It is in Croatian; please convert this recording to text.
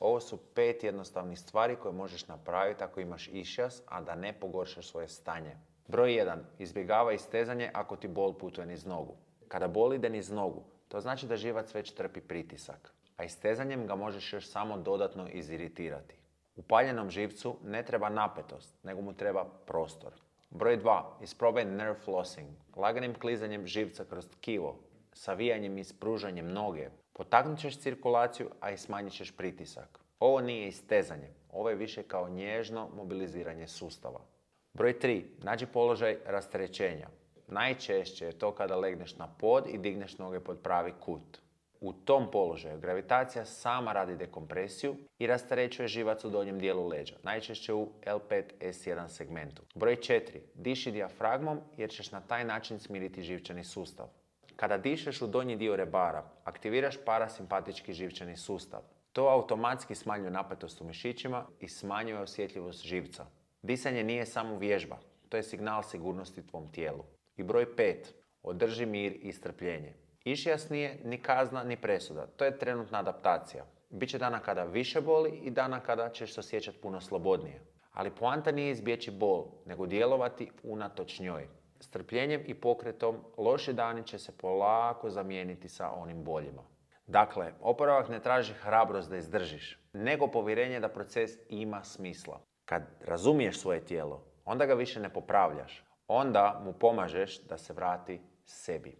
Ovo su 5 jednostavnih stvari koje možeš napraviti ako imaš išijas, a da ne pogoršaš svoje stanje. Broj 1. Izbjegavaj istezanje ako ti bol putuje niz nogu. Kada bol ide niz nogu, to znači da živac već trpi pritisak, a istezanjem ga možeš još samo dodatno iziritirati. Upaljenom živcu ne treba napetost, nego mu treba prostor. Broj 2. Isprobaj nerve flossing, laganim klizanjem živca kroz tkivo, savijanjem i spružanjem noge. Potaknut ćeš cirkulaciju, a i smanjit ćeš pritisak. Ovo nije istezanje, ovo je više kao nježno mobiliziranje sustava. Broj 3. Nađi položaj rasterećenja. Najčešće je to kada legneš na pod i digneš noge pod pravi kut. U tom položaju gravitacija sama radi dekompresiju i rasterećuje živac u donjem dijelu leđa, najčešće u L5-S1 segmentu. Broj 4. Diši dijafragmom jer ćeš na taj način smiriti živčani sustav. Kada dišeš u donji dio rebara, aktiviraš parasimpatički živčani sustav. To automatski smanjuje napetost u mišićima i smanjuje osjetljivost živca. Disanje nije samo vježba, to je signal sigurnosti tvom tijelu. I broj 5. Održi mir i strpljenje. Išijas nije ni kazna ni presuda, to je trenutna adaptacija. Biće dana kada više boli i dana kada ćeš se osjećati puno slobodnije. Ali poanta nije izbjeći bol, nego djelovati unatoč njoj. Strpljenjem i pokretom loši dani će se polako zamijeniti sa onim boljima. Dakle, oporavak ne traži hrabrost da izdržiš, nego povjerenje da proces ima smisla. Kad razumiješ svoje tijelo, onda ga više ne popravljaš. Onda mu pomažeš da se vrati sebi.